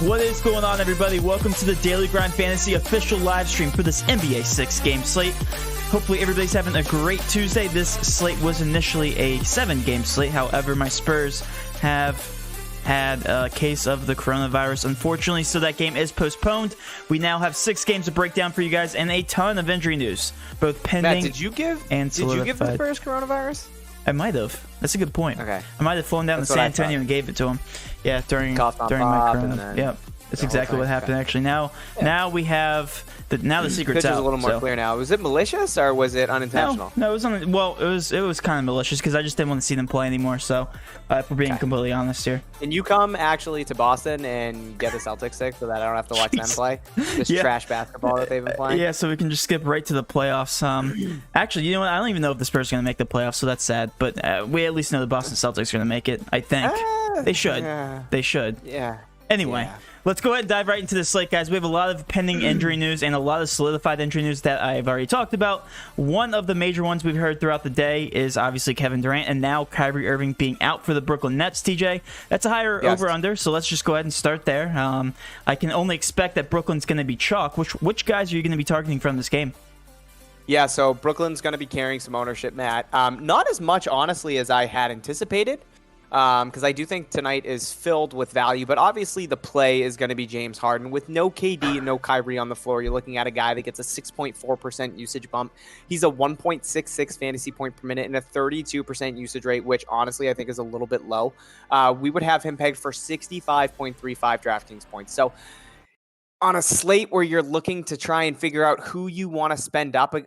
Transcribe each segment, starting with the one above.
What is going on, everybody? Welcome to the Daily Grind Fantasy official live stream for this NBA 6-game slate. Hopefully everybody's having a great Tuesday. This slate was initially a 7-game slate. However, my Spurs have had a case of the coronavirus, unfortunately, so that game is postponed. We now have 6 games to break down for you guys and a ton of injury news, both pending. Matt, did you give the Spurs coronavirus? I might have. That's a good point. Okay. I might have flown down to San Antonio and gave it to him. Yeah, during my corona. Yeah, that's exactly what happened. Actually, now we have the secret's out. A little more clear now. Was it malicious or was it unintentional? No, it was kind of malicious because I just didn't want to see them play anymore. So, if we're being completely honest here. Can you come actually to Boston and get the Celtics sick so that I don't have to watch them play this trash basketball that they've been playing? Yeah, so we can just skip right to the playoffs. Actually, you know what? I don't even know if the Spurs are going to make the playoffs, so that's sad. But we at least know the Boston Celtics are going to make it. I think they should. Yeah. They should. Yeah. Anyway, let's go ahead and dive right into this slate, guys. We have a lot of pending injury news and a lot of solidified injury news that I've already talked about. One of the major ones we've heard throughout the day is obviously Kevin Durant and now Kyrie Irving being out for the Brooklyn Nets, TJ. That's a higher over-under, so let's just go ahead and start there. I can only expect that Brooklyn's going to be chalk. Which guys are you going to be targeting from this game? Yeah, so Brooklyn's going to be carrying some ownership, Matt. Not as much, honestly, as I had anticipated. Because I do think tonight is filled with value, but obviously the play is going to be James Harden. With no KD and no Kyrie on the floor, you're looking at a guy that gets a 6.4% usage bump. He's a 1.66 fantasy point per minute and a 32% usage rate, which honestly I think is a little bit low. We would have him pegged for 65.35 DraftKings points. So on a slate where you're looking to try and figure out who you want to spend up and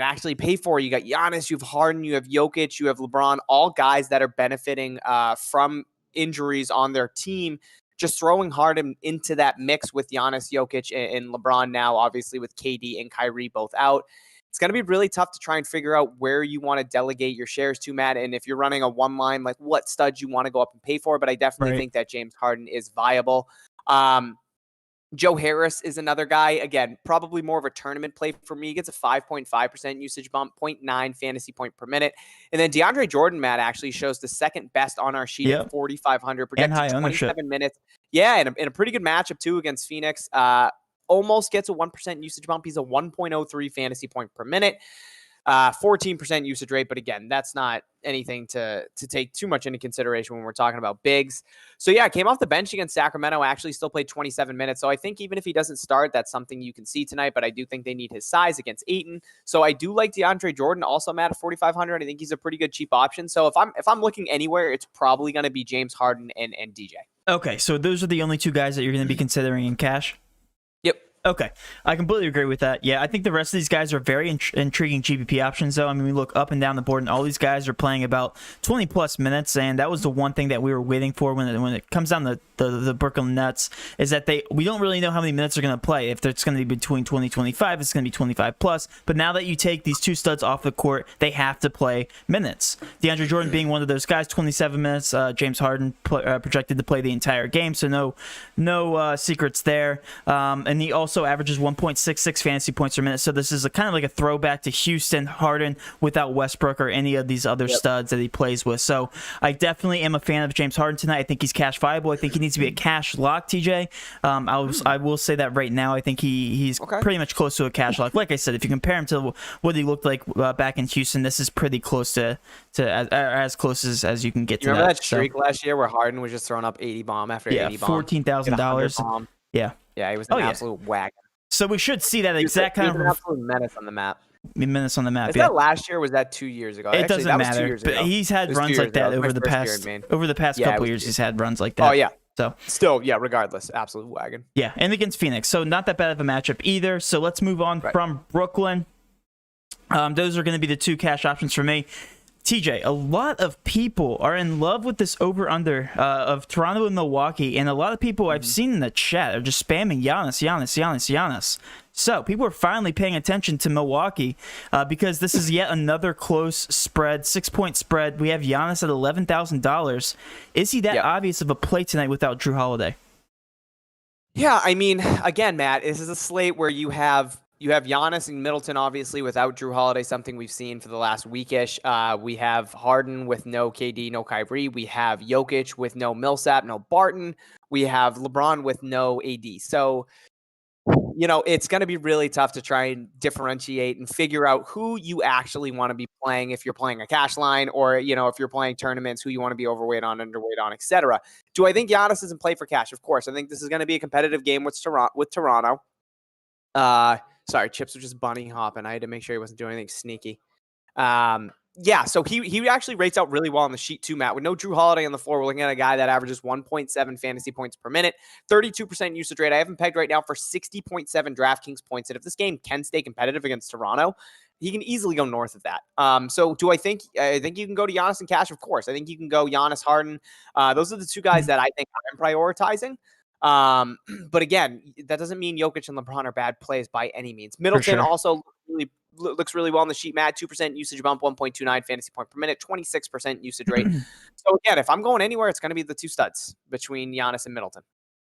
actually pay for, you got Giannis, you have Harden, you have Jokic, you have LeBron, all guys that are benefiting from injuries on their team. Just throwing Harden into that mix with Giannis, Jokic, and LeBron now, obviously with KD and Kyrie both out. It's going to be really tough to try and figure out where you want to delegate your shares to, Matt. And if you're running a one line, like what studs you want to go up and pay for. But I definitely think that James Harden is viable. Joe Harris is another guy. Again, probably more of a tournament play for me. He gets a 5.5% usage bump, 0.9 fantasy point per minute. And then DeAndre Jordan, Matt, actually shows the second best on our sheet at 4,500. And high 27 minutes. Yeah, and a pretty good matchup, too, against Phoenix. Almost gets a 1% usage bump. He's a 1.03 fantasy point per minute. 14% usage rate, but again, that's not anything to take too much into consideration when we're talking about bigs. So yeah, came off the bench against Sacramento, actually still played 27 minutes. So I think even if he doesn't start, that's something you can see tonight, but I do think they need his size against Ayton. So I do like DeAndre Jordan, also Matt, at 4,500. I think he's a pretty good cheap option. So if I'm looking anywhere, it's probably going to be James Harden and DJ. Okay, so those are the only two guys that you're going to be considering in cash? Yep. Okay, I completely agree with that. Yeah, I think the rest of these guys are very intriguing GPP options, though. I mean, we look up and down the board, and all these guys are playing about 20-plus minutes, and that was the one thing that we were waiting for when it comes down to the Brooklyn Nets, is that we don't really know how many minutes they're going to play. If it's going to be between 20-25, it's going to be 25-plus. But now that you take these two studs off the court, they have to play minutes. DeAndre Jordan being one of those guys, 27 minutes. James Harden projected to play the entire game, so no secrets there. And he also averages 1.66 fantasy points per minute. So this is kind of like a throwback to Houston Harden without Westbrook or any of these other studs that he plays with. So I definitely am a fan of James Harden tonight. I think he's cash viable. I think he needs to be a cash lock, TJ. I will say that right now. I think he's pretty much close to a cash lock. Like I said, if you compare him to what he looked like back in Houston, this is pretty close to as close as you can get to that. Remember that streak last year where Harden was just throwing up 80 bomb after 80 bomb? $14,000. Yeah. Yeah, he was an absolute wagon. So we should see that exact kind of an absolute menace on the map. Menace on the map. Is that last year or was that 2 years ago? It doesn't matter. But he's had runs like that over the past couple years. He's had runs like that. Oh yeah. So still, yeah, regardless, absolute wagon. Yeah, and against Phoenix. So not that bad of a matchup either. So let's move on from Brooklyn. Those are going to be the two cash options for me. TJ, a lot of people are in love with this over-under of Toronto and Milwaukee, and a lot of people I've seen in the chat are just spamming Giannis. So people are finally paying attention to Milwaukee because this is yet another close spread, 6-point spread. We have Giannis at $11,000. Is he that obvious of a play tonight without Drew Holiday? Yeah, I mean, again, Matt, this is a slate where you have You have Giannis and Middleton, obviously, without Drew Holiday, something we've seen for the last weekish. We have Harden with no KD, no Kyrie. We have Jokic with no Millsap, no Barton. We have LeBron with no AD. So, it's going to be really tough to try and differentiate and figure out who you actually want to be playing if you're playing a cash line or, if you're playing tournaments, who you want to be overweight on, underweight on, etc. Do I think Giannis isn't play for cash? Of course. I think this is going to be a competitive game with Toronto. Sorry, Chips was just bunny hopping. I had to make sure he wasn't doing anything sneaky. So he actually rates out really well on the sheet too, Matt. With no Drew Holiday on the floor, we're looking at a guy that averages 1.7 fantasy points per minute, 32% usage rate. I have him pegged right now for 60.7 DraftKings points. And if this game can stay competitive against Toronto, he can easily go north of that. So do I think you can go to Giannis and cash? Of course. I think you can go Giannis, Harden. Those are the two guys that I think I'm prioritizing. But again, that doesn't mean Jokic and LeBron are bad plays by any means. Middleton also looks really well on the sheet, Matt. 2% usage bump, 1.29 fantasy point per minute, 26% usage rate. So again, if I'm going anywhere, it's going to be the two studs between Giannis and Middleton.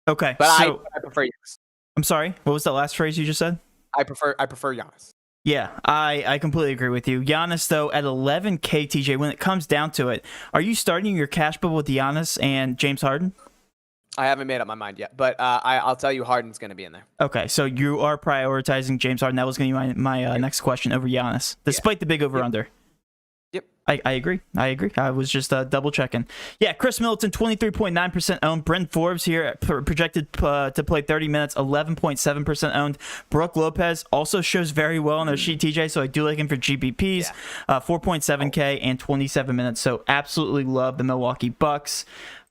Okay, but I prefer Giannis. I'm sorry, what was that last phrase you just said? I prefer Giannis. Yeah, I completely agree with you. Giannis, though, at 11K, TJ, when it comes down to it, are you starting your cash bubble with Giannis and James Harden? I haven't made up my mind yet, but I'll tell you Harden's going to be in there. Okay, so you are prioritizing James Harden. That was going to be my next question over Giannis, despite the big over-under. Yep. I agree. I was just double checking. Yeah, Chris Middleton, 23.9% owned. Bryn Forbes here projected to play 30 minutes, 11.7% owned. Brooke Lopez also shows very well on their sheet, TJ, so I do like him for GPPs. 4.7K and 27 minutes, so absolutely love the Milwaukee Bucks.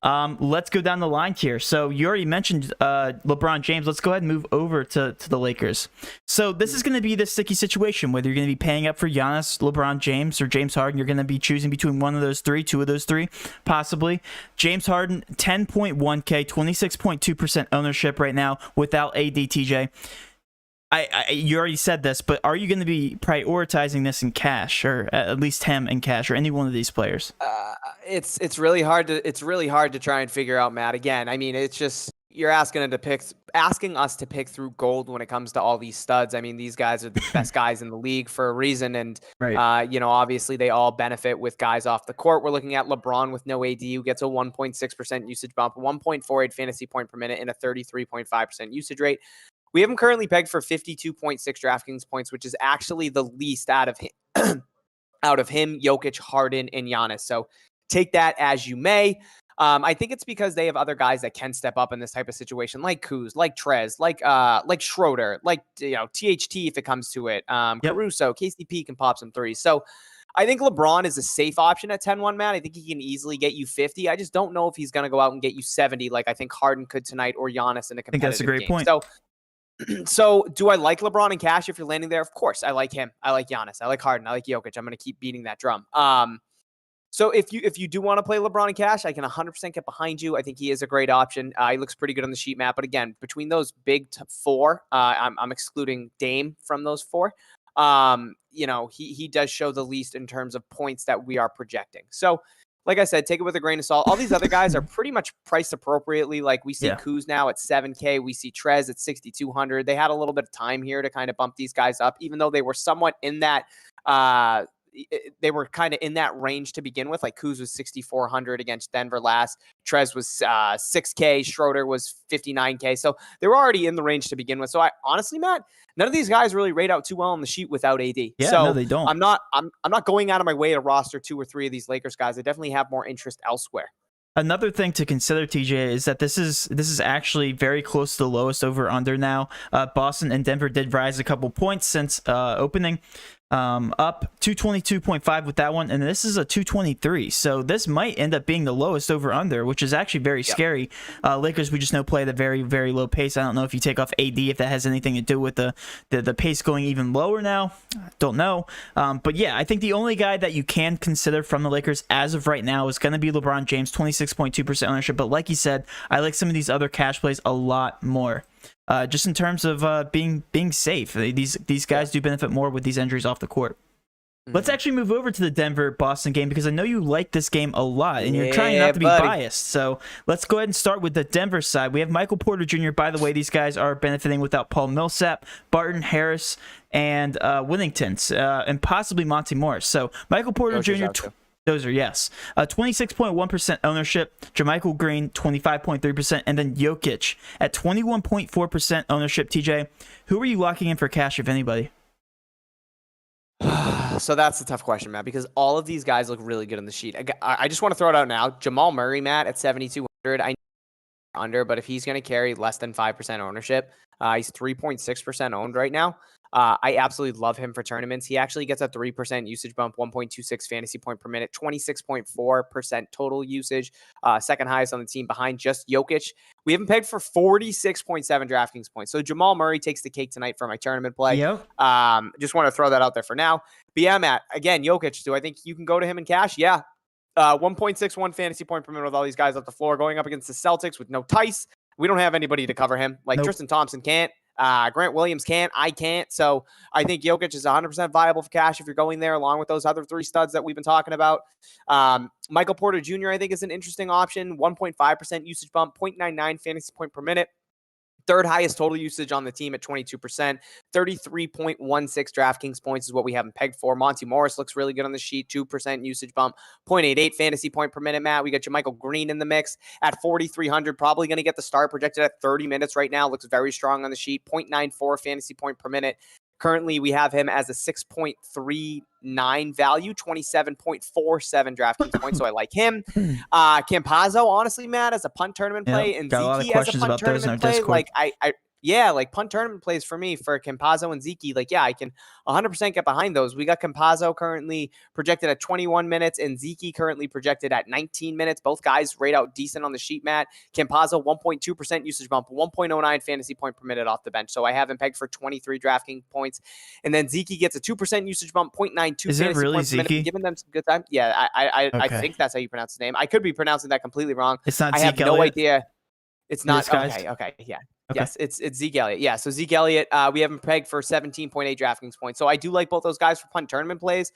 Let's go down the line here. So you already mentioned LeBron James. Let's go ahead and move over to the Lakers. So this is going to be the sticky situation, whether you're going to be paying up for Giannis, LeBron James, or James Harden. You're going to be choosing between one of those three, two of those three, possibly. James Harden, 10.1K, 26.2% ownership right now without AD, TJ. You already said this, but are you going to be prioritizing this in cash, or at least him in cash, or any one of these players? It's really hard to try and figure out, Matt. Again, I mean, it's just you're asking us to pick through gold when it comes to all these studs. I mean, these guys are the best guys in the league for a reason, and obviously they all benefit with guys off the court. We're looking at LeBron with no AD, who gets a 1.6% usage bump, 1.48 fantasy point per minute, and a 33.5% usage rate. We have him currently pegged for 52.6 DraftKings points, which is actually the least out of him, Jokic, Harden, and Giannis. So take that as you may. I think it's because they have other guys that can step up in this type of situation, like Kuz, like Trez, like Schroeder, like THT if it comes to it. Caruso, KCP can pop some threes. So I think LeBron is a safe option at 10-1, Matt. I think he can easily get you 50. I just don't know if he's going to go out and get you 70 like I think Harden could tonight, or Giannis in a competitive game. I think that's a great point. So do I like LeBron in cash if you're landing there? Of course. I like him. I like Giannis. I like Harden. I like Jokic. I'm going to keep beating that drum. So if you do want to play LeBron in cash, I can 100% get behind you. I think he is a great option. He looks pretty good on the sheet map. But again, between those big four, I'm excluding Dame from those four. He does show the least in terms of points that we are projecting. So like I said, take it with a grain of salt. All these other guys are pretty much priced appropriately. Like we see Kuz now at 7K. We see Trez at 6,200. They had a little bit of time here to kind of bump these guys up, even though they were somewhat in that they were kind of in that range to begin with. Like Kuz was 6,400 against Denver last. Trez was 6K. Schroeder was 59K. So they were already in the range to begin with. So I honestly, Matt, none of these guys really rate out too well on the sheet without AD. Yeah, so no, they don't. I'm not going out of my way to roster two or three of these Lakers guys. I definitely have more interest elsewhere. Another thing to consider, TJ, is that this is actually very close to the lowest over under now. Boston and Denver did rise a couple points since opening. Up 222.5 with that one, and this is a 223, so this might end up being the lowest over under, which is actually very scary. Lakers, we just know, play at a very, very low pace. I don't know if you take off AD, if that has anything to do with the pace going even lower now. Don't know, but yeah, I think the only guy that you can consider from the Lakers as of right now is going to be LeBron James, 26.2% ownership. But like you said, I like some of these other cash plays a lot more. Just in terms of being safe, these guys do benefit more with these injuries off the court. Let's actually move over to the Denver-Boston game because I know you like this game a lot and you're trying Yeah, not to be buddy. biased. So let's go ahead and start with the Denver side. We have Michael Porter Jr. By the way, these guys are benefiting without Paul Millsap, Barton, Harris, and Whittington, and possibly Monty Morris. So Michael Porter Jr. Those are, yes. 26.1% ownership. JaMychal Green, 25.3%. And then Jokic at 21.4% ownership. TJ, who are you locking in for cash, if anybody? So that's a tough question, Matt, because all of these guys look really good on the sheet. I just want to throw it out now. Jamal Murray, Matt, at 7,200. I know under, but if he's going to carry less than 5% ownership, he's 3.6% owned right now. I absolutely love him for tournaments. He actually gets a 3% usage bump, 1.26 fantasy point per minute, 26.4% total usage, second highest on the team behind just Jokic. We have him pegged for 46.7 DraftKings points. So Jamal Murray takes the cake tonight for my tournament play. Yep. Just want to throw that out there for now. But yeah, Matt, again, Jokic, do I think you can go to him in cash? Yeah. 1.61 fantasy point per minute with all these guys off the floor going up against the Celtics with no Tice. We don't have anybody to cover him. Like Tristan Thompson can't. Grant Williams can't. I can't. So I think Jokic is 100% viable for cash if you're going there, along with those other three studs that we've been talking about. Michael Porter Jr., I think, is an interesting option. 1.5% usage bump, 0.99 fantasy point per minute. Third highest total usage on the team at 22%. 33.16 DraftKings points is what we have him pegged for. Monty Morris looks really good on the sheet. 2% usage bump. 0.88 fantasy point per minute, Matt. We got JaMychal Green in the mix at 4,300. Probably going to get the start, projected at 30 minutes right now. Looks very strong on the sheet. 0.94 fantasy point per minute. Currently, we have him as a 6.39 value, 27.47 DraftKings points. So I like him. Campazzo, honestly, Matt, as a punt tournament play, and Zeke as a punt tournament play. Like like punt tournament plays for me for Campazzo and Zeke. Like, yeah, I can 100% get behind those. We got Campazzo currently projected at 21 minutes and Zeke currently projected at 19 minutes. Both guys rate out decent on the sheet, Matt. Campazzo, 1.2% usage bump, 1.09 fantasy point per minute off the bench. So I have him pegged for 23 DraftKings points. And then Zeke gets a 2% usage bump, 0.92 Is fantasy it really points per minute. Giving them some good time. Yeah, I think that's how you pronounce his name. I could be pronouncing that completely wrong. It's not I Zeke have no Elliott? idea. It's not. Okay, Yeah. Okay. Yes, it's Zeke Elliott. Yeah, so Zeke Elliott, we have him pegged for 17.8 DraftKings points. So I do like both those guys for punt tournament plays,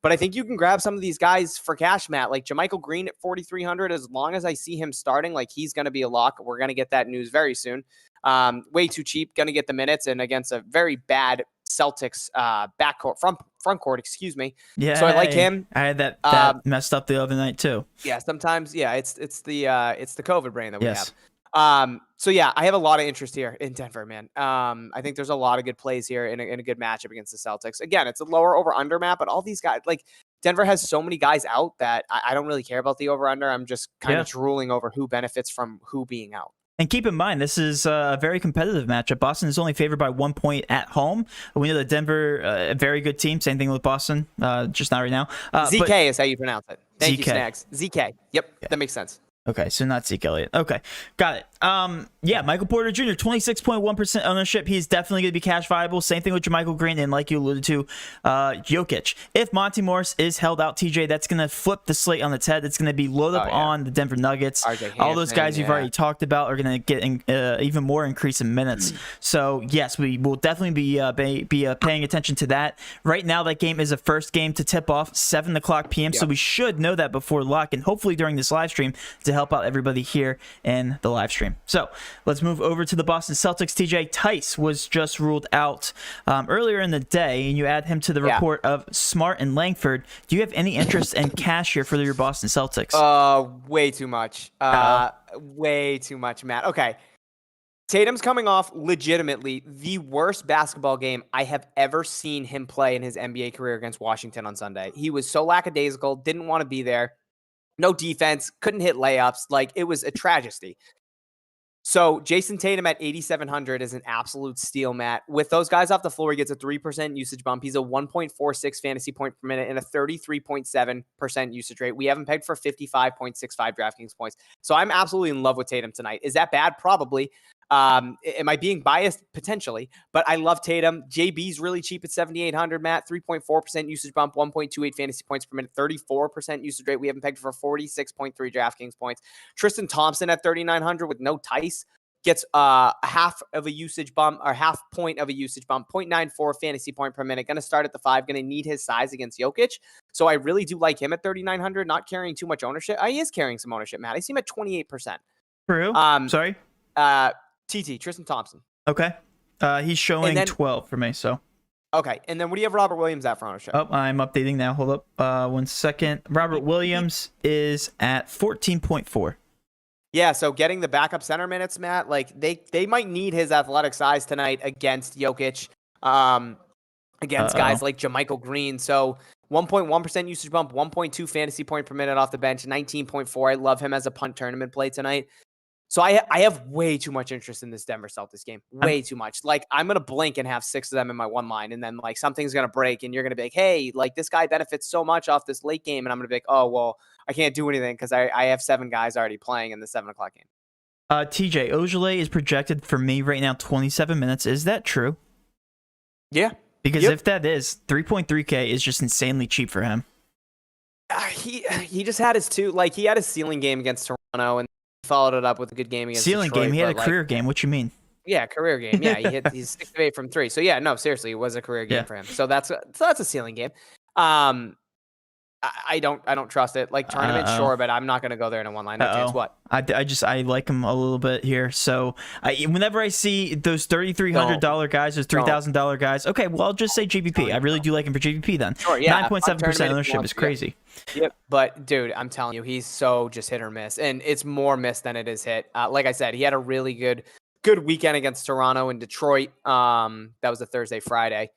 but I think you can grab some of these guys for cash, Matt. Like JaMychal Green at 4,300. As long as I see him starting, like he's going to be a lock. We're going to get that news very soon. Way too cheap, going to get the minutes, and against a very bad Celtics backcourt, front court, excuse me. Yeah. So I like him. I had that messed up the other night too. Yeah, sometimes. Yeah, it's the COVID brain that we Yes. have. So yeah, I have a lot of interest here in Denver, man. I think there's a lot of good plays here in a good matchup against the Celtics. Again, it's a lower over under map, but all these guys, like Denver has so many guys out that I don't really care about the over under. I'm just kind of drooling over who benefits from who being out. And keep in mind, this is a very competitive matchup. Boston is only favored by 1 point at home. We know that Denver, a very good team. Same thing with Boston, just not right now. ZK is how you pronounce it. Thank you, ZK. Snags. ZK. Yep, that makes sense. Okay, so not Zeke Elliott. Okay, got it. Yeah, Michael Porter Jr., 26.1% ownership. He's definitely going to be cash viable. Same thing with JaMychal Green, and like you alluded to, Jokic. If Monty Morris is held out, TJ, that's going to flip the slate on its head. It's going to be loaded up on the Denver Nuggets. All those guys you've already talked about are going to get even more increase in minutes. So, yes, we will definitely be paying attention to that. Right now, that game is a first game to tip off 7 o'clock p.m., so we should know that before lock, and hopefully during this live stream to help out everybody here in the live stream. So let's move over to the Boston Celtics. TJ, Tice was just ruled out earlier in the day, and you add him to the report of Smart and Langford. Do you have any interest in cash here for your Boston Celtics? Way too much. Way too much, Matt. Okay. Tatum's coming off legitimately the worst basketball game I have ever seen him play in his NBA career against Washington on Sunday. He was so lackadaisical, didn't want to be there. No defense, couldn't hit layups. Like, it was a tragedy. So Jason Tatum at 8,700 is an absolute steal, Matt. With those guys off the floor, he gets a 3% usage bump. He's a 1.46 fantasy point per minute and a 33.7% usage rate. We have him pegged for 55.65 DraftKings points. So I'm absolutely in love with Tatum tonight. Is that bad? Probably. Am I being biased? Potentially. But I love Tatum. JB's really cheap at 7,800, Matt. 3.4% usage bump, 1.28 fantasy points per minute, 34% usage rate. We have him pegged for 46.3 DraftKings points. Tristan Thompson at 3,900 with no Tice. gets a half of a usage bump or half point of a usage bump, 0.94 fantasy point per minute. Going to start at the 5, going to need his size against Jokic. So I really do like him at 3,900, not carrying too much ownership. He is carrying some ownership, Matt. I see him at 28%. True. Sorry? Tristan Thompson. Okay. He's showing 12 for me, so. Okay, and then what do you have Robert Williams at for ownership? Oh, I'm updating now. Hold up 1 second. Robert Williams is at 14.4. Yeah, so getting the backup center minutes, Matt, like they might need his athletic size tonight against Jokic, against guys like JaMychal Green. So 1.1% usage bump, 1.2 fantasy point per minute off the bench, 19.4. I love him as a punt tournament play tonight. So I have way too much interest in this Denver Celtics game. Way too much. Like, I'm going to blink and have 6 of them in my one line, and then, like, something's going to break, and you're going to be like, hey, like, this guy benefits so much off this late game, and I'm going to be like, oh, well, I can't do anything because I have 7 guys already playing in the 7 o'clock game. TJ, Ojale is projected for me right now 27 minutes. Is that true? Yeah. Because if that is, 3.3K is just insanely cheap for him. He just had his he had his ceiling game against Toronto, and followed it up with a good game against Ceiling Detroit, game. He had a career game. What you mean? Yeah, career game. Yeah, he's 6 of 8 from 3. So yeah, no, seriously, it was a career game for him. So that's a ceiling game. I don't trust it. Like, tournament, sure, but I'm not gonna go there in a one line. No chance. What? I like him a little bit here. So whenever I see those $3,300 guys, those $3,000 guys, okay, well, I'll just say GPP. I really do like him for GPP then. Sure, yeah. 9.7% ownership is crazy. Yep. But dude, I'm telling you, he's so just hit or miss, and it's more miss than it is hit. Like I said, he had a really good weekend against Toronto and Detroit. That was a Thursday, Friday.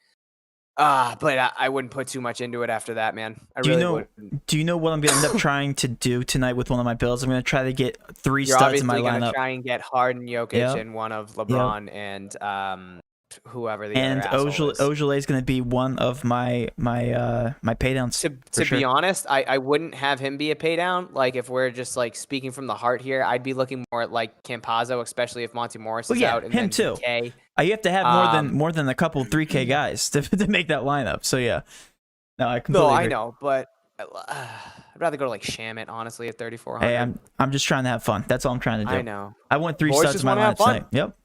But I wouldn't put too much into it after that, man. Do you know what I'm going to end up trying to do tonight with one of my builds? I'm going to try to get 3 studs in my lineup. You're obviously going to try and get Harden, Jokic, and one of LeBron and whoever the other asshole is. Ojale is going to be one of my paydowns. To be honest, I wouldn't have him be a paydown. Like, if we're just like speaking from the heart here, I'd be looking more at like Campazzo, especially if Monty Morris is out. And him too. DK. You have to have more than a couple 3K guys to make that lineup. So yeah, no, I completely agree. I know, but I'd rather go to like Shamit, honestly, at 3,400. Hey, I'm just trying to have fun. That's all I'm trying to do. I know. I want 3 studs in my lineup tonight. Yep.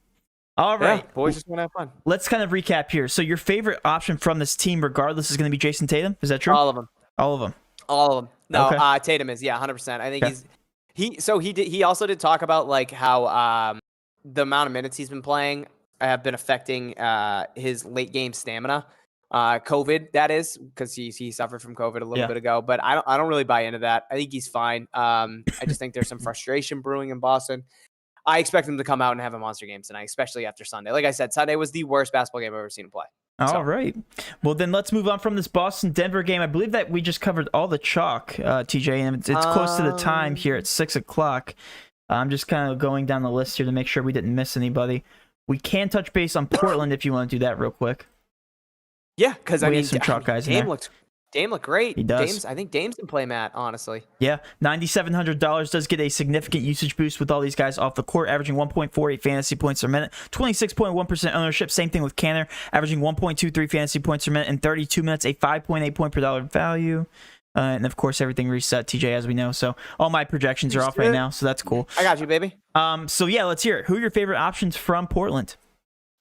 All right. Yeah, boys just want to have fun. Let's kind of recap here. So your favorite option from this team, regardless, is going to be Jason Tatum. Is that true? All of them. All of them. All of them. No, okay. Tatum is 100%. I think he also did talk about like how the amount of minutes he's been playing have been affecting his late game stamina. COVID, that is, because he suffered from COVID a little bit ago. But I don't really buy into that. I think he's fine. I just think there's some frustration brewing in Boston. I expect him to come out and have a monster game tonight, especially after Sunday. Like I said, Sunday was the worst basketball game I've ever seen him play. All right. Well, then let's move on from this Boston-Denver game. I believe that we just covered all the chalk, TJ, and it's close to the time here at 6 o'clock. I'm just kind of going down the list here to make sure we didn't miss anybody. We can touch base on Portland if you want to do that real quick. Yeah, because I mean, some chalk guys in there. Dame looked great. He does. I think Dame's can play Matt, honestly. Yeah, $9,700 does get a significant usage boost with all these guys off the court, averaging 1.48 fantasy points per minute, 26.1% ownership. Same thing with Canner, averaging 1.23 fantasy points per minute in 32 minutes, a 5.8 point per dollar value. And of course, everything reset, TJ, as we know. So all my projections are off right now, so that's cool. I got you, baby. So yeah, let's hear it. Who are your favorite options from Portland?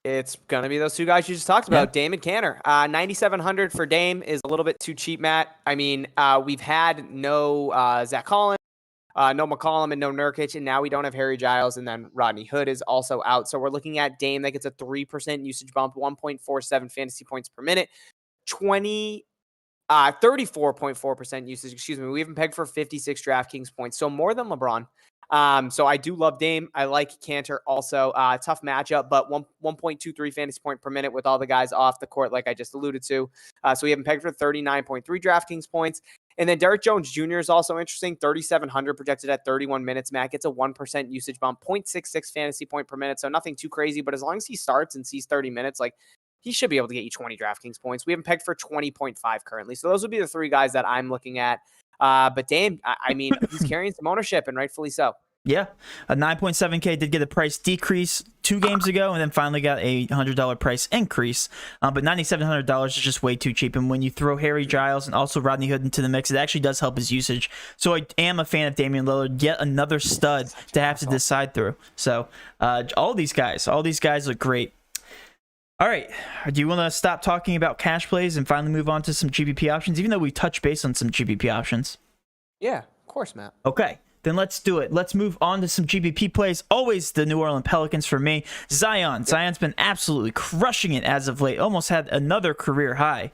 It's going to be those 2 guys you just talked about, Dame and Canner. 9,700 for Dame is a little bit too cheap, Matt. I mean, we've had no Zach Collins, no McCollum, and no Nurkic, and now we don't have Harry Giles, and then Rodney Hood is also out. So we're looking at Dame that gets a 3% usage bump, 1.47 fantasy points per minute, 34.4% usage, excuse me. We haven't pegged for 56 DraftKings points, so more than LeBron. So I do love Dame. I like Cantor also. Tough matchup, but 1.23 fantasy point per minute with all the guys off the court, like I just alluded to. So we haven't pegged for 39.3 DraftKings points. And then Derrick Jones Jr. is also interesting. 3,700 projected at 31 minutes. Matt gets a 1% usage bump, 0.66 fantasy point per minute. So nothing too crazy, but as long as he starts and sees 30 minutes, like he should be able to get you 20 DraftKings points. We haven't pegged for 20.5 currently. So those would be the 3 guys that I'm looking at. But Dame, I mean, he's carrying some ownership, and rightfully so. Yeah, a 9.7K did get a price decrease 2 games ago, and then finally got a $100 price increase. But $9,700 is just way too cheap. And when you throw Harry Giles and also Rodney Hood into the mix, it actually does help his usage. So I am a fan of Damian Lillard, yet another stud to have to decide through. So all these guys look great. All right, do you want to stop talking about cash plays and finally move on to some GPP options, even though we touched base on some GPP options? Yeah, of course, Matt. Okay. Then let's do it. Let's move on to some GPP plays. Always the New Orleans Pelicans for me. Zion's been absolutely crushing it as of late. Almost had another career high.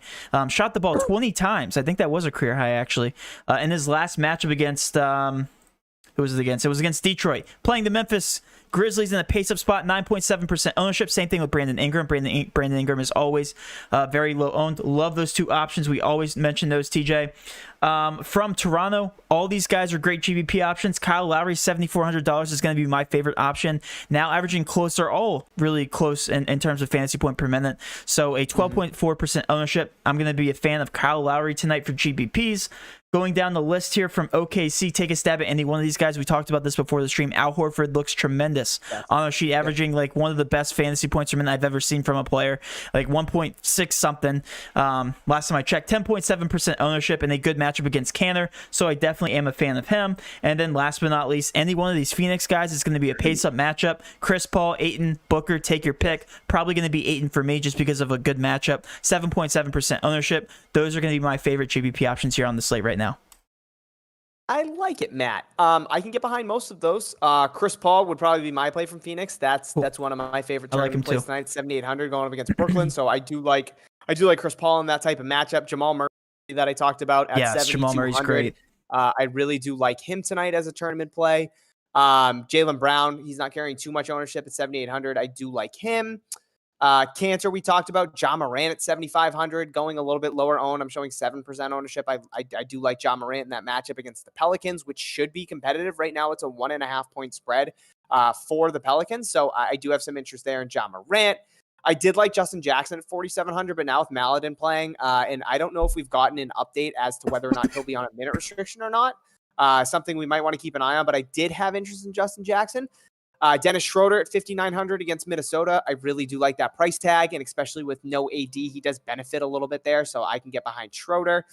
Shot the ball 20 times. I think that was a career high, actually. In his last matchup against... who was it against? It was against Detroit. Playing the Memphis Grizzlies in a pace-up spot, 9.7% ownership. Same thing with Brandon Ingram. Brandon Ingram is always very low owned. Love those two options. We always mention those, TJ. From Toronto, all these guys are great GPP options. Kyle Lowry, $7,400 is going to be my favorite option. Now averaging closer, all really close in terms of fantasy point per minute. So a 12.4% ownership. I'm going to be a fan of Kyle Lowry tonight for GPPs. Going down the list here from OKC, take a stab at any one of these guys. We talked about this before the stream. Al Horford looks tremendous on a sheet, averaging like one of the best fantasy points per minute I've ever seen from a player, like 1.6 something. Last time I checked, 10.7% ownership and a good matchup against Canner. So I definitely am a fan of him. And then last but not least, any one of these Phoenix guys is going to be a pace-up matchup. Chris Paul, Ayton, Booker, take your pick. Probably going to be Ayton for me just because of a good matchup. 7.7% ownership. Those are going to be my favorite GPP options here on the slate right now. I like it, Matt. I can get behind most of those. Chris Paul would probably be my play from Phoenix. That's one of my favorite tournament plays tonight. 7,800 going up against Brooklyn. So I do like Chris Paul in that type of matchup. Jamal Murray that I talked about at 7,200. Jamal Murray's great. I really do like him tonight as a tournament play. Jaylen Brown, he's not carrying too much ownership at 7,800. I do like him. Cantor, we talked about. Ja Morant at 7,500, going a little bit lower owned. I'm showing 7% ownership. I do like Ja Morant in that matchup against the Pelicans, which should be competitive. Right now, it's a 1.5 point spread for the Pelicans. So I do have some interest there in Ja Morant. I did like Justin Jackson at 4,700, but now with Maladin playing, and I don't know if we've gotten an update as to whether or not he'll be on a minute restriction or not. Something we might want to keep an eye on, but I did have interest in Justin Jackson. Dennis Schroeder at 5,900 against Minnesota. I really do like that price tag, and especially with no AD, he does benefit a little bit there, so I can get behind Schroeder.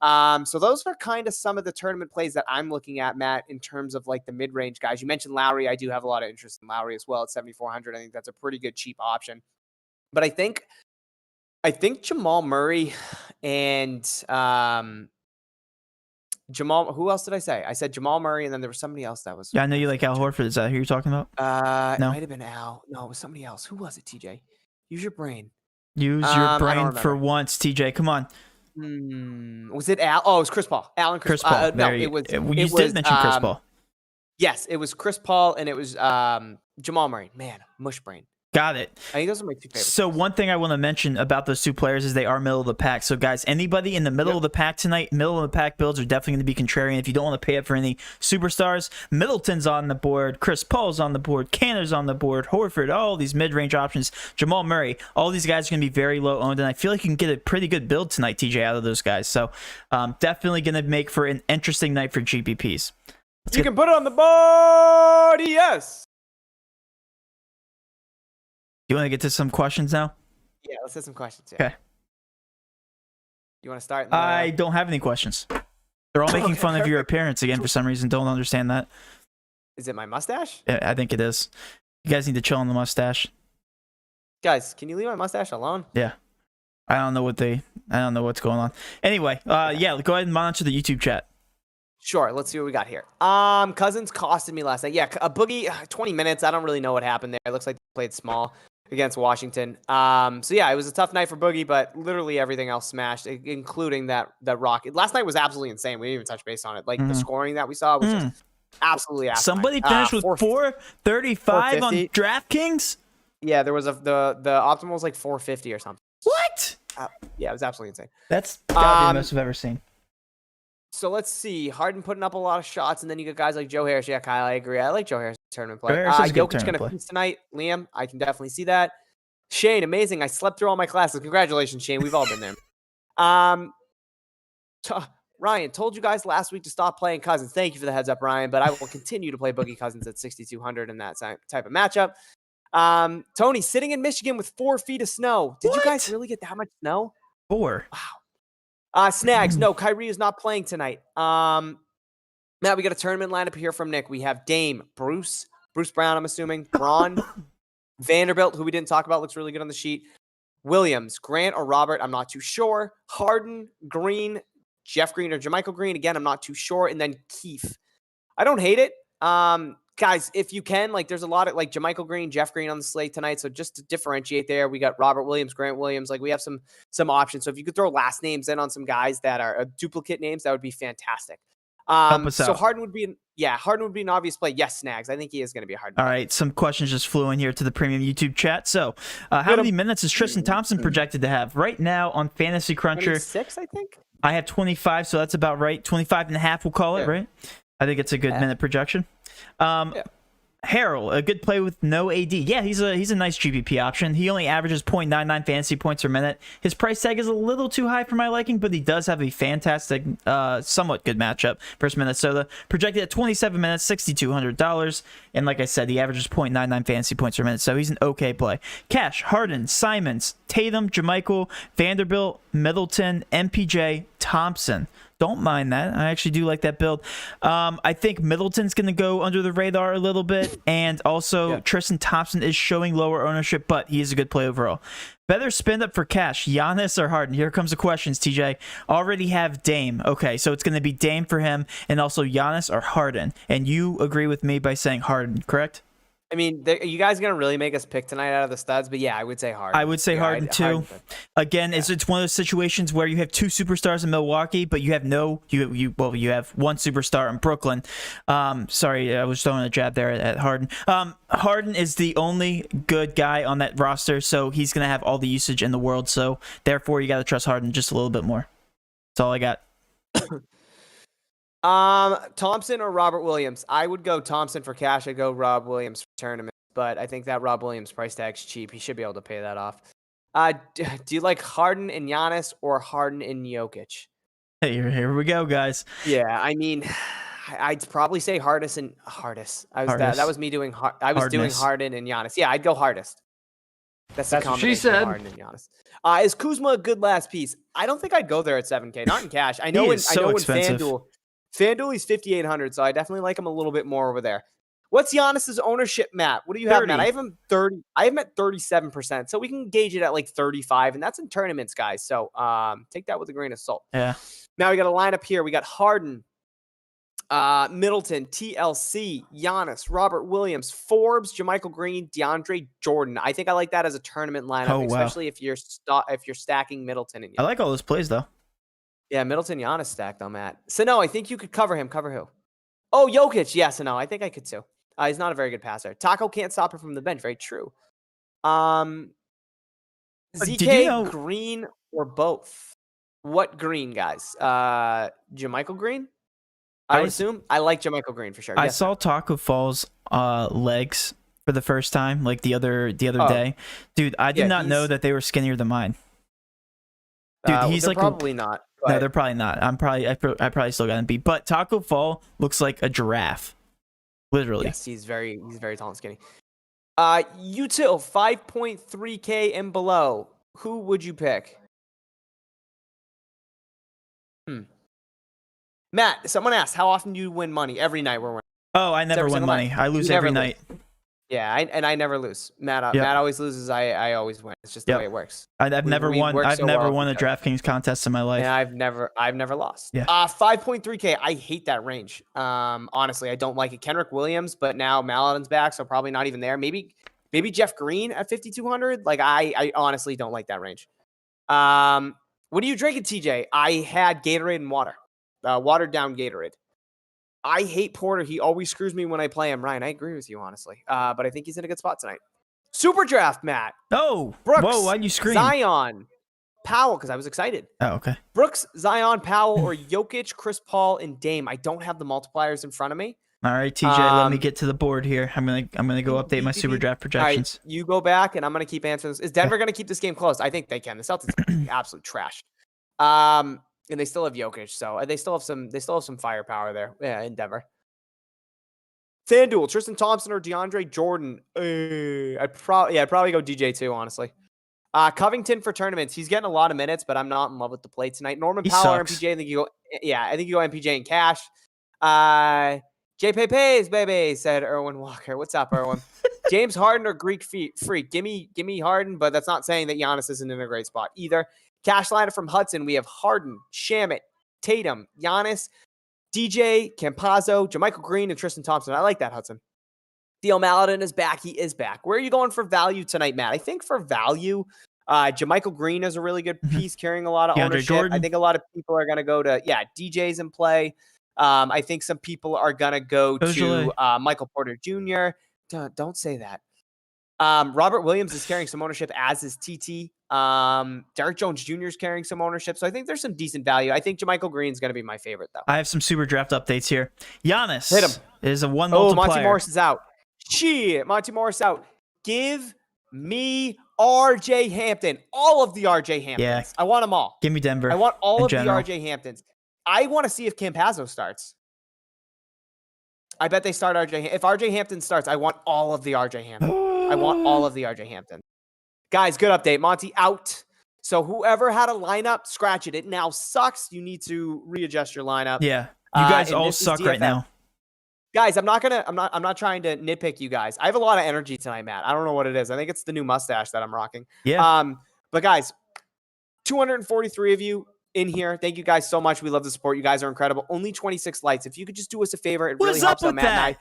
So those are kind of some of the tournament plays that I'm looking at, Matt, in terms of like the mid-range guys. You mentioned Lowry. I do have a lot of interest in Lowry as well at 7,400. I think that's a pretty good cheap option. But I think Jamal Murray and who else did I say? I said Jamal Murray, and then there was somebody else that was. Yeah, I know you like Al Horford. Is that who you're talking about? It No, might have been Al. No, it was somebody else. Who was it, TJ? Use your brain. use your brain for once, TJ. Come on. Was it Al? Oh, it was Chris Paul. Al and Chris Paul. No, it was. You did mention Chris Paul. Yes, it was Chris Paul, and it was Jamal Murray. Man, mush brain. Got it. I think those are my two favorites. So one thing I want to mention about those two players is they are middle of the pack. So guys, anybody in the middle of the pack tonight, middle of the pack builds are definitely going to be contrarian. If you don't want to pay up for any superstars, Middleton's on the board, Chris Paul's on the board, Canner's on the board, Horford, all these mid-range options, Jamal Murray, all these guys are going to be very low owned, and I feel like you can get a pretty good build tonight, TJ, out of those guys. So definitely going to make for an interesting night for GPPs. You can put it on the board, yes. You want to get to some questions now? Yeah, let's hit some questions. Okay. You want to start? I don't have any questions. They're all making fun of your appearance again for some reason. Don't understand that. Is it my mustache? Yeah, I think it is. You guys need to chill on the mustache. Guys, can you leave my mustache alone? Yeah. I don't know what's going on. Anyway, yeah, go ahead and monitor the YouTube chat. Sure, let's see what we got here. Cousins costed me last night. Yeah, a Boogie, 20 minutes. I don't really know what happened there. It looks like they played small against Washington. So yeah, it was a tough night for Boogie, but literally everything else smashed, including that rocket. Last night was absolutely insane. We didn't even touch base on it. Like the scoring that we saw was just absolutely asinine. Somebody finished with 435 on DraftKings? Yeah, there was the optimal was like 450 or something. What? Yeah, it was absolutely insane. That's gotta be the most I've ever seen. So let's see. Harden putting up a lot of shots, and then you got guys like Joe Harris. Yeah, Kyle, I agree. I like Joe Harris tournament play. Jokic going to piece tonight. Liam, I can definitely see that. Shane, amazing. I slept through all my classes. Congratulations, Shane. We've all been there. Ryan, told you guys last week to stop playing Cousins. Thank you for the heads up, Ryan, but I will continue to play Boogie Cousins at 6,200 in that type of matchup. Tony, sitting in Michigan with 4 feet of snow. Did you guys really get that much snow? 4. Wow. Snags, no, Kyrie is not playing tonight. Matt, we got a tournament lineup here from Nick. We have Dame, Bruce Brown, I'm assuming, Braun, Vanderbilt, who we didn't talk about, looks really good on the sheet. Williams, Grant or Robert, I'm not too sure. Harden, Green, Jeff Green or JaMychal Green, again, I'm not too sure. And then Keith. I don't hate it. Guys, if you can, like, there's a lot of, like, JaMychal Green, Jeff Green on the slate tonight. So just to differentiate there, we got Robert Williams, Grant Williams. Like, we have some options. So if you could throw last names in on some guys that are duplicate names, that would be fantastic. So Harden would be an obvious play. Yes, Snags. I think he is going to be a hard. All right, some questions just flew in here to the premium YouTube chat. So, how many minutes is Tristan Thompson projected to have right now on Fantasy Cruncher? 26, I think. I have 25, so that's about right. 25 and a half, we'll call it, right? I think it's a good minute projection. Harrell, a good play with no AD. Yeah, he's a nice GPP option. He only averages 0.99 fantasy points per minute. His price tag is a little too high for my liking, but he does have a fantastic, somewhat good matchup versus Minnesota. Projected at 27 minutes, $6,200. And like I said, he averages 0.99 fantasy points per minute, so he's an okay play. Cash, Harden, Simons, Tatum, JaMychal, Vanderbilt, Middleton, MPJ, Thompson. Don't mind that. I actually do like that build. I think Middleton's going to go under the radar a little bit. And also, Tristan Thompson is showing lower ownership, but he is a good play overall. Better spend up for cash, Giannis or Harden? Here comes the questions, TJ. Already have Dame. Okay, so it's going to be Dame for him, and also Giannis or Harden. And you agree with me by saying Harden, correct? I mean, you guys are going to really make us pick tonight out of the studs, but yeah, I would say Harden. I would say Harden too. Again, it's one of those situations where you have 2 superstars in Milwaukee, but you have you have one superstar in Brooklyn. Sorry, I was throwing a jab there at Harden. Harden is the only good guy on that roster, so he's going to have all the usage in the world. So therefore, you got to trust Harden just a little bit more. That's all I got. Thompson or Robert Williams? I would go Thompson for cash. I'd go Rob Williams for tournament, but I think that Rob Williams price tag's cheap. He should be able to pay that off. Do you like Harden and Giannis or Harden and Jokic? Hey, here we go, guys. Yeah, I mean, I'd probably say Hardest and Hardest. That was me doing. Doing Harden and Giannis. Yeah, I'd go Hardest. That's the combination. She said. Harden and Giannis. Is Kuzma a good last piece? I don't think I'd go there at 7K. Not in cash. I know in FanDuel he's 5,800, so I definitely like him a little bit more over there. What's Giannis's ownership, Matt? What do you have, Matt? I have him 30. I have him at 37%, so we can gauge it at like 35, and that's in tournaments, guys. So take that with a grain of salt. Yeah. Now we got a lineup here. We got Harden, Middleton, TLC, Giannis, Robert Williams, Forbes, JaMychal Green, DeAndre Jordan. I think I like that as a tournament lineup, especially if you're stacking Middleton. I like all those plays though. Yeah, Middleton, Giannis stacked though, Matt. So no, I think you could cover him. Cover who? Oh, Jokic. Yes, no, I think I could too. He's not a very good passer. Taco can't stop him from the bench. Very true. ZK, Green, or both? What Green, guys? JaMychal Green? I would assume. I like JaMychal Green for sure. I saw Taco Fall's legs for the first time, like the other day. Dude, I did not know that they were skinnier than mine. Dude, he's like probably not. No, they're probably not. I probably still got him beat. But Taco Fall looks like a giraffe, literally. Yes, he's very tall and skinny. Util 5.3K and below. Who would you pick? Matt, someone asked, how often do you win money? Every night we're winning. Oh, I never win money. I lose every night. Yeah, and I never lose. Matt always loses. I always win. It's just the way it works. I've never won a DraftKings contest in my life. Yeah, I've never lost. Yeah. 5.3K. I hate that range. Honestly, I don't like it. Kenrick Williams, but now Maladin's back, so probably not even there. Maybe Jeff Green at 5,200. Like I honestly don't like that range. What are you drinking, TJ? I had Gatorade and water. Watered down Gatorade. I hate Porter. He always screws me when I play him. Ryan, I agree with you, honestly. But I think he's in a good spot tonight. Super draft, Matt. Oh, Brooks, whoa, why'd you scream? Zion, Powell, because I was excited. Oh, okay. Brooks, Zion, Powell, or Jokic, Chris Paul, and Dame. I don't have the multipliers in front of me. All right, TJ, let me get to the board here. I'm gonna go update my super draft projections. Right, you go back, and I'm gonna keep answering this. Is Denver gonna keep this game close? I think they can. The Celtics are absolute trash. And they still have Jokic, so they still have some firepower there. Yeah, in Denver. FanDuel, Tristan Thompson or DeAndre Jordan. I'd probably go DJ too, honestly. Covington for tournaments. He's getting a lot of minutes, but I'm not in love with the play tonight. Norman Powell or MPJ. I think you go MPJ and cash. GPP'S, baby, said Erwin Walker. What's up, Erwin? James Harden or Greek Freak? Give me Harden, but that's not saying that Giannis isn't in a great spot either. Cash lineup from Hudson. We have Harden, Shamet, Tatum, Giannis, DJ, Campazzo, JaMychal Green, and Tristan Thompson. I like that, Hudson. Theo Maladin is back. He is back. Where are you going for value tonight, Matt? I think for value, JaMychal Green is a really good piece carrying a lot of ownership. Jordan. I think a lot of people are going to go to, DJs in play. I think some people are going to go to Michael Porter Jr. Don't say that. Robert Williams is carrying some ownership, as is TT. Derek Jones Jr. is carrying some ownership. So I think there's some decent value. I think JaMychal Green is going to be my favorite, though. I have some super draft updates here. Giannis Hit him. is a one multiplier. Monty Morris is out. Shit, Monty Morris out. Give me RJ Hampton. All of the RJ Hamptons. Yeah. I want them all. Give me Denver. I want all of general. the RJ Hamptons. I want to see if Campazzo starts. I bet they start RJ. If RJ Hampton starts, I want all of the RJ Hampton. I want all of the RJ Hampton. Guys, good update. Monty out. So whoever had a lineup, scratch it. It now sucks. You need to readjust your lineup. Yeah. You guys all suck right now. Guys, I'm not trying to nitpick you guys. I have a lot of energy tonight, Matt. I don't know what it is. I think it's the new mustache that I'm rocking. Yeah. But guys, 243 of you in here. Thank you guys so much. We love the support. You guys are incredible. Only 26 likes. If you could just do us a favor, it really helps out Matt and I.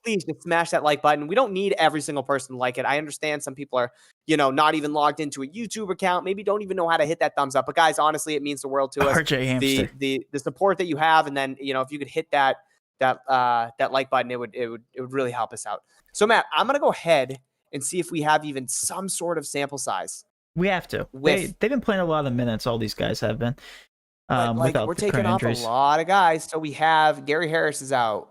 Please just smash that like button. We don't need every single person to like it. I understand some people are, not even logged into a YouTube account. Maybe don't even know how to hit that thumbs up. But guys, honestly, it means the world to us. RJ Hamster. The support that you have, and then if you could hit that like button, it would really help us out. So Matt, I'm gonna go ahead and see if we have even some sort of sample size. We have to. They've been playing a lot of minutes. All these guys have been. We're taking off a lot of guys. So we have Gary Harris is out.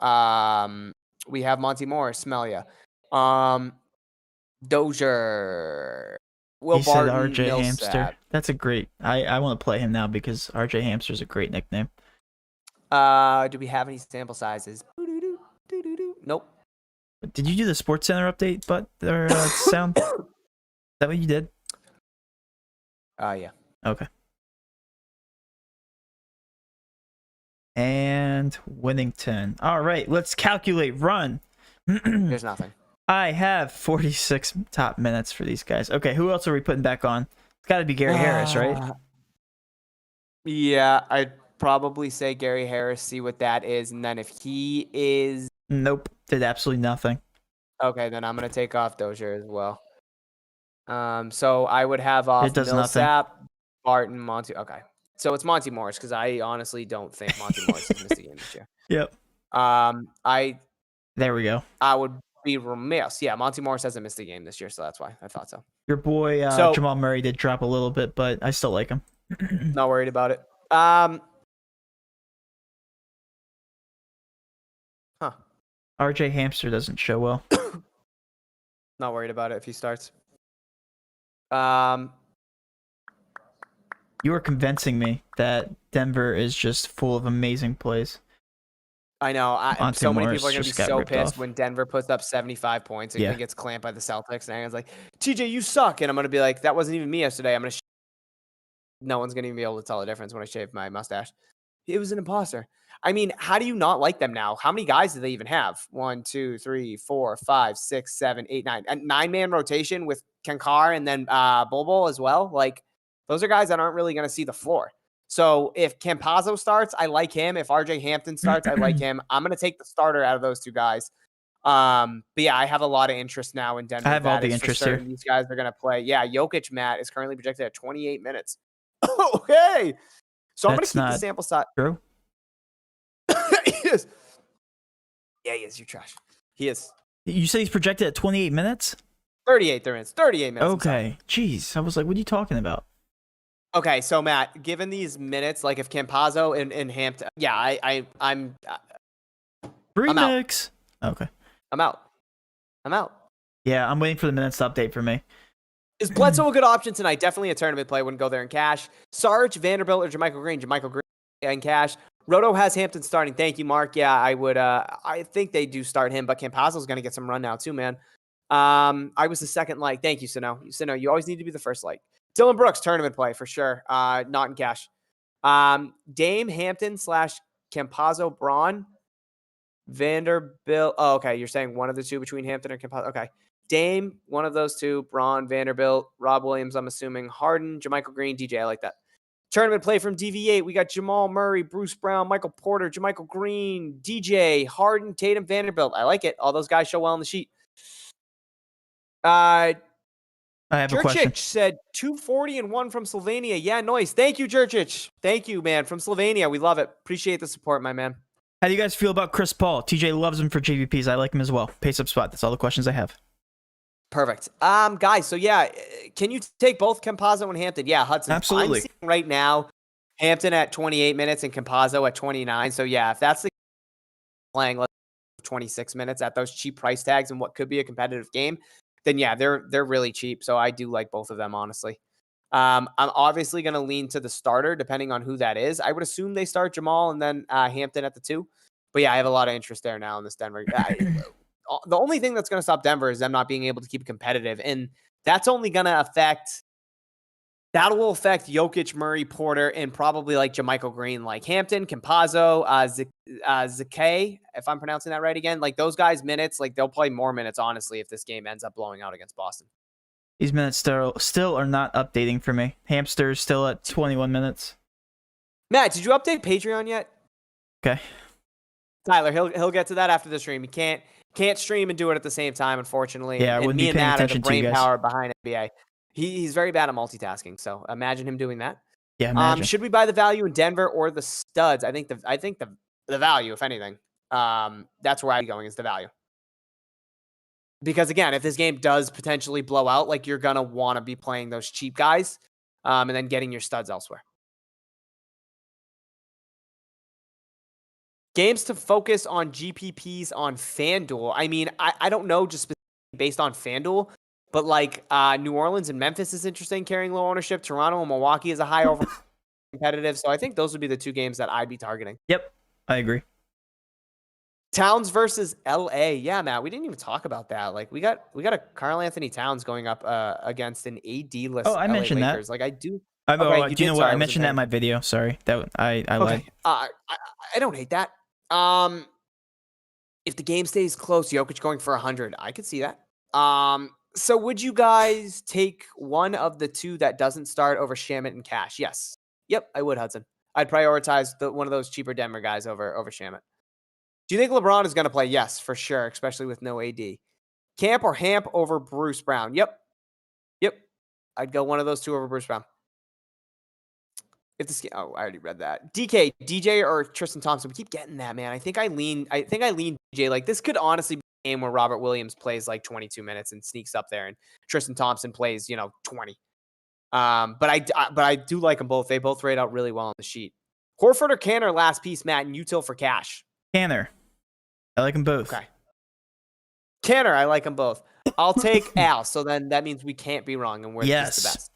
We have Monty Morris, smell ya. Dozier. Will Barton, RJ Millsap. Hamster. That's a great. I want to play him now because RJ Hamster is a great nickname. Do we have any sample sizes? Nope. Did you do the Sports Center update? Sound? Is that what you did? Yeah. Okay. And Winnington. All right, let's calculate run. There's nothing. I have 46 top minutes for these guys. Okay, who else are we putting back on? It's got to be Gary Harris, right? Yeah, I'd probably say Gary Harris, see what that is. And then if he is... Nope, did absolutely nothing. Okay, then I'm going to take off Dozier as well. So I would have off Millsap, Barton, Monty. Okay. So it's Monty Morris because I honestly don't think Monty Morris has missed a game this year. Yep. There we go. I would be remiss. Yeah, Monty Morris hasn't missed a game this year, so that's why I thought so. Your boy Jamal Murray did drop a little bit, but I still like him. Not worried about it. RJ Hamster doesn't show well. Not worried about it if he starts. You are convincing me that Denver is just full of amazing plays. I know. So many Morris people are going to be so pissed when Denver puts up 75 points and gets clamped by the Celtics. And everyone's like, TJ, you suck. And I'm going to be like, that wasn't even me yesterday. I'm going to No one's going to even be able to tell the difference when I shave my mustache. It was an imposter. I mean, how do you not like them now? How many guys do they even have? 1, 2, 3, 4, 5, 6, 7, 8, 9. A 9-man rotation with Kankar and then Bol as well. Like, those are guys that aren't really going to see the floor. So if Campazzo starts, I like him. If RJ Hampton starts, I like him. I'm going to take the starter out of those two guys. But yeah, I have a lot of interest now in Denver. I have all the interest here. These guys are going to play. Yeah, Jokic, Matt, is currently projected at 28 minutes. Okay. So I'm going to keep the sample size. True. He is. Yeah, he is. You're trash. He is. You say he's projected at 28 minutes? 38 minutes. 38 minutes. Okay. Jeez. I was like, what are you talking about? Okay, so Matt, given these minutes, like if Campazzo and Hampton, yeah, I'm remix. Okay, I'm out. Yeah, I'm waiting for the minutes to update for me. Is Bledsoe a good option tonight? Definitely a tournament play. Wouldn't go there in cash. Sarge, Vanderbilt, or JaMychal Green? JaMychal Green. and cash. Roto has Hampton starting. Thank you, Mark. Yeah, I would. I think they do start him, but Campazzo's going to get some run now too, man. I was the second like. Thank you, Sino. Sino, you always need to be the first like. Dylan Brooks, tournament play for sure. Not in cash. Dame, Hampton / Campazzo, Braun, Vanderbilt. Oh, okay. You're saying one of the two between Hampton and Campazzo. Okay. Dame, one of those two. Braun, Vanderbilt, Rob Williams, I'm assuming. Harden, JaMychal Green, DJ. I like that. Tournament play from DV8. We got Jamal Murray, Bruce Brown, Michael Porter, JaMychal Green, DJ, Harden, Tatum, Vanderbilt. I like it. All those guys show well on the sheet. I have a question. Jurcic said 240 and 1 from Slovenia. Yeah, nice. Thank you, Jurcic. Thank you, man. From Slovenia. We love it. Appreciate the support, my man. How do you guys feel about Chris Paul? TJ loves him for GPPs. I like him as well. Pace up spot. That's all the questions I have. Perfect. Guys, so yeah, can you take both Campazzo and Hampton? Yeah, Hudson. Absolutely. I'm seeing right now Hampton at 28 minutes and Campazzo at 29. So yeah, if that's the playing 26 minutes at those cheap price tags and what could be a competitive game, then yeah, they're really cheap. So I do like both of them, honestly. I'm obviously going to lean to the starter depending on who that is. I would assume they start Jamal and then Hampton at the 2. But yeah, I have a lot of interest there now in this Denver. The only thing that's going to stop Denver is them not being able to keep competitive. And that's only going to affect Jokic, Murray, Porter, and probably like JaMychal Green, like Hampton, Campazzo, Zakay, if I'm pronouncing that right again. Like those guys' minutes, like they'll play more minutes, honestly, if this game ends up blowing out against Boston. These minutes still are not updating for me. Hamster's still at 21 minutes. Matt, did you update Patreon yet? Okay. Tyler, he'll get to that after the stream. He can't stream and do it at the same time, unfortunately. Yeah, I wouldn't be paying attention to you guys. Brain power behind NBA. He's very bad at multitasking, so imagine him doing that. Yeah, imagine. Should we buy the value in Denver or the studs? I think the value, if anything. That's where I'd be going, is the value. Because again, if this game does potentially blow out, like you're gonna want to be playing those cheap guys, and then getting your studs elsewhere. Games to focus on GPPs on FanDuel. I mean, I don't know just based on FanDuel, but like New Orleans and Memphis is interesting, carrying low ownership. Toronto and Milwaukee is a high over competitive. So I think those would be the two games that I'd be targeting. Yep, I agree. Towns versus LA. Yeah, Matt, we didn't even talk about that. Like we got a Karl Anthony Towns going up against an AD list. Oh, I LA mentioned Lakers. that. Like I do. Okay, do you know what? I mentioned that in my video. Sorry, that I lied. I don't hate that. If the game stays close, Jokic going for 100, I could see that. So would you guys take one of the two that doesn't start over Shamet and Cash? Yes. Yep, I would, Hudson. I'd prioritize one of those cheaper Denver guys over Shamet. Do you think LeBron is going to play? Yes, for sure, especially with no AD. Camp or Hamp over Bruce Brown? Yep. I'd go one of those two over Bruce Brown. If this game, I already read that. DJ or Tristan Thompson. We keep getting that, man. I think I lean DJ. Like this could honestly be a game where Robert Williams plays like 22 minutes and sneaks up there, and Tristan Thompson plays 20. But I do like them both. They both rate out really well on the sheet. Horford or Canner last piece, Matt, and Util for cash. Canner. I like them both. Okay. Canner, I like them both. I'll take Al. So then that means we can't be wrong, and we're just the best.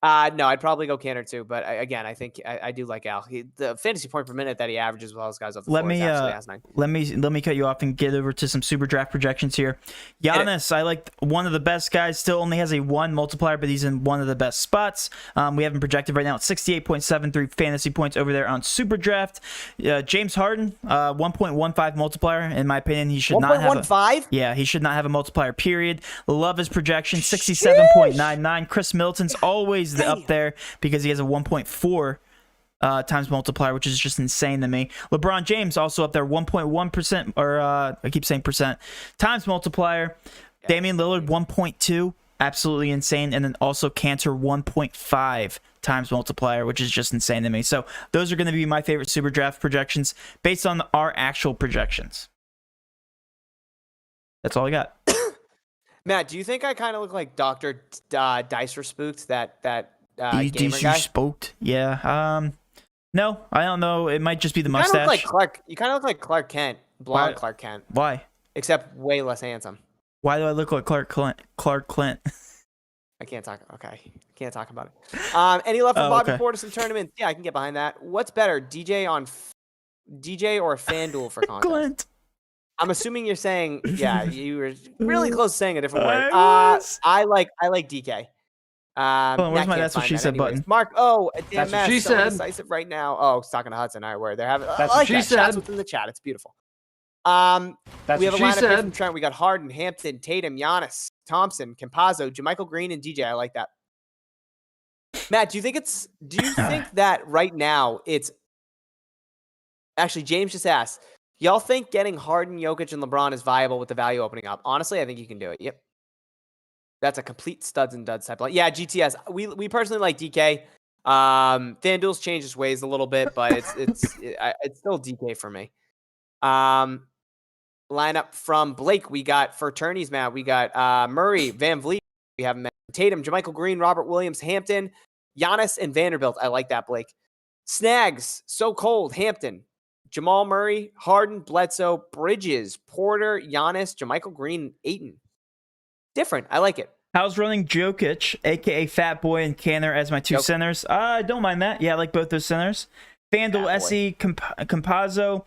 No, I'd probably go Canner too, but again, I think I do like Al. The fantasy point per minute that he averages with all those guys off the floor is actually asinine. Let me cut you off and get over to some super draft projections here. Giannis, I like one of the best guys. Still only has a 1 multiplier, but he's in one of the best spots. We have him projected right now at 68.73 fantasy points over there on super draft. James Harden, 1.15 multiplier. In my opinion, he should not have 1.15. Yeah, he should not have a multiplier. Period. Love his projection, 67.99. Chris Middleton's always up there because he has a 1.4 times multiplier, which is just insane to me. LeBron James also up there, 1.1%, or I keep saying percent, times multiplier. Yeah. Damian Lillard, 1.2, absolutely insane. And then also Cantor, 1.5 times multiplier, which is just insane to me. So those are going to be my favorite super draft projections based on our actual projections. That's all I got. Matt, do you think I kind of look like Dr. Dicer Spooked, that gamer guy? Spooked? Yeah. No, I don't know. It might just be the mustache. You kind of look like Clark Kent, blonde Clark Kent. Why? Except way less handsome. Why do I look like Clark Clint? I can't talk. Okay, can't talk about it. Any love for Bobby Portis in tournaments? Yeah, I can get behind that. What's better, DJ or FanDuel for contest? Clint. I'm assuming you're saying, yeah, you were really close to saying a different word. I like DK. Hold on, where's my that's what she said button? Mark, damn, that's what she so said. Decisive right now. Oh, it's talking to Hudson. All right, where they're having. That's what she said. Chats within the chat. It's beautiful. We have a lineup here from Trent. We got Harden, Hampton, Tatum, Giannis, Thompson, Campazzo, JaMychal Green, and DJ. I like that. Matt, do you think that right now it's actually James just asked, y'all think getting Harden, Jokic, and LeBron is viable with the value opening up? Honestly, I think you can do it. Yep. That's a complete studs and duds type. Yeah, GTS. We personally like DK. FanDuel's changed his ways a little bit, but it's still DK for me. Lineup from Blake. We got for tourneys, Matt. We got Murray, Van Vliet. We have Tatum, JaMychal Green, Robert Williams, Hampton, Giannis, and Vanderbilt. I like that, Blake. Snags, So Cold, Hampton, Jamal Murray, Harden, Bledsoe, Bridges, Porter, Giannis, JaMychal Green, Ayton. Different. I like it. How's running Jokic, a.k.a. Fat Boy, and Canner as my two centers? I don't mind that. Yeah, I like both those centers. FanDuel, SE, Campazzo,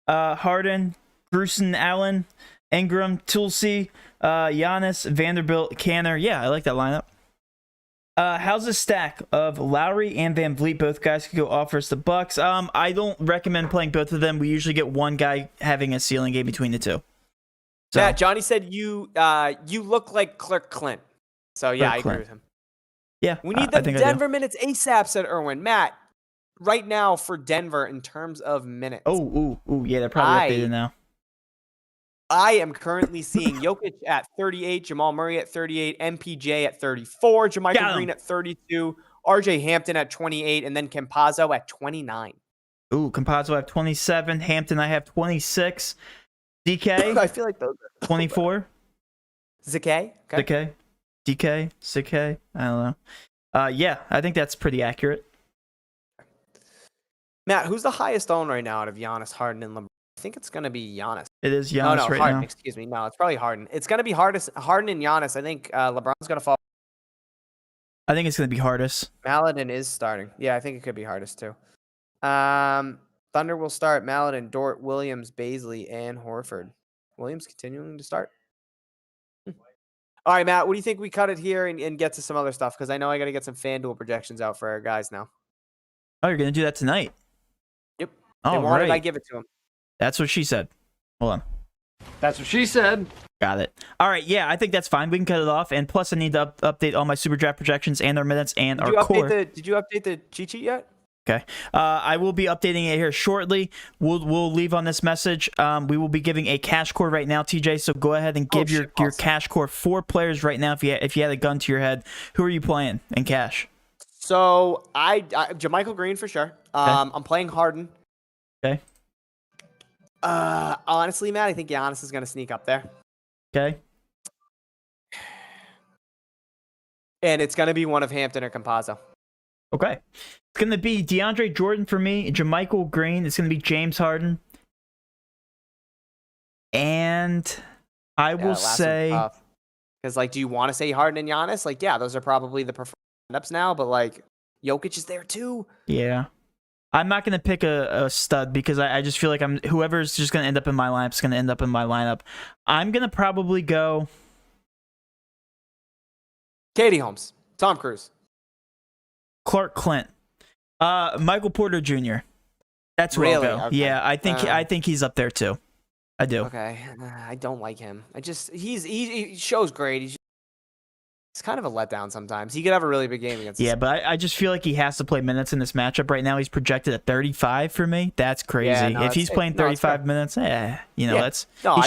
Harden, Gruson, Allen, Ingram, Tulsi, Giannis, Vanderbilt, Canner. Yeah, I like that lineup. How's the stack of Lowry and Van Vliet? Both guys could go off versus the Bucks. I don't recommend playing both of them. We usually get one guy having a ceiling game between the two. So, yeah, Johnny said you look like Clark Clint. So yeah, I agree with him. Yeah, we need the Denver minutes ASAP, said Erwin. Matt, right now for Denver in terms of minutes. Oh, yeah, they're probably updated now. I am currently seeing Jokic at 38, Jamal Murray at 38, MPJ at 34, JaMychal Green at 32, RJ Hampton at 28, and then Campazzo at 29. Ooh, Campazzo at 27, Hampton I have 26, DK I feel like those are 24. ZK? Okay. DK, ZK, I don't know. Yeah, I think that's pretty accurate. Matt, who's the highest owned right now out of Giannis, Harden, and LeBron? I think it's going to be Giannis. It is Giannis Harden, now. Excuse me. No, it's probably Harden. It's going to be Harden and Giannis. I think LeBron's going to fall. I think it's going to be hardest. Maladin is starting. Yeah, I think it could be hardest too. Thunder will start Maladin, Dort, Williams, Baisley, and Horford. Williams continuing to start. All right, Matt, what do you think we cut it here and get to some other stuff? Because I know I got to get some FanDuel projections out for our guys now. Oh, you're going to do that tonight? Yep. Oh, right. I give it to him. That's what she said. Hold on. That's what she said. Got it. All right, yeah, I think that's fine. We can cut it off. And plus, I need to update all my super draft projections and our minutes and our core. Did you update the cheat sheet yet? Okay. I will be updating it here shortly. We'll leave on this message. We will be giving a cash core right now, TJ. So go ahead and give your cash core 4 players right now. If you had a gun to your head, who are you playing in cash? So I JaMychal Green for sure. I'm playing Harden. Okay. Honestly, Matt, I think Giannis is going to sneak up there. Okay. And it's going to be one of Hampton or Campazzo. Okay. It's going to be DeAndre Jordan for me, JaMychal Green. It's going to be James Harden. And I will say... Because, do you want to say Harden and Giannis? Yeah, those are probably the preferred lineups now, but, Jokic is there too. Yeah. I'm not going to pick a stud because I just feel like whoever's just going to end up in my lineup is going to end up in my lineup. I'm going to probably go... Katie Holmes. Tom Cruise. Clark Clint. Michael Porter Jr. That's where I'll go. Okay. Yeah, I think he's up there too. I do. Okay. I don't like him. He shows great. He's kind of a letdown sometimes. He could have a really big game against us. Yeah, but I just feel like he has to play minutes in this matchup right now. He's projected at 35 for me. That's crazy. If he's playing 35 minutes, he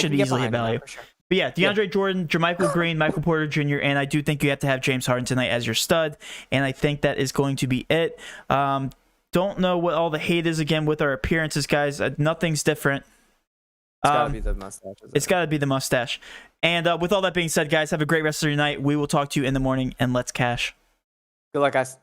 should easily hit value. Sure. But yeah, DeAndre Jordan, JaMychal Green, Michael Porter Jr., and I do think you have to have James Harden tonight as your stud, and I think that is going to be it. Don't know what all the hate is again with our appearances, guys. Nothing's different. It's got to be the mustache. It's got to be the mustache. And with all that being said, guys, have a great rest of your night. We will talk to you in the morning, and let's cash. Good luck, guys.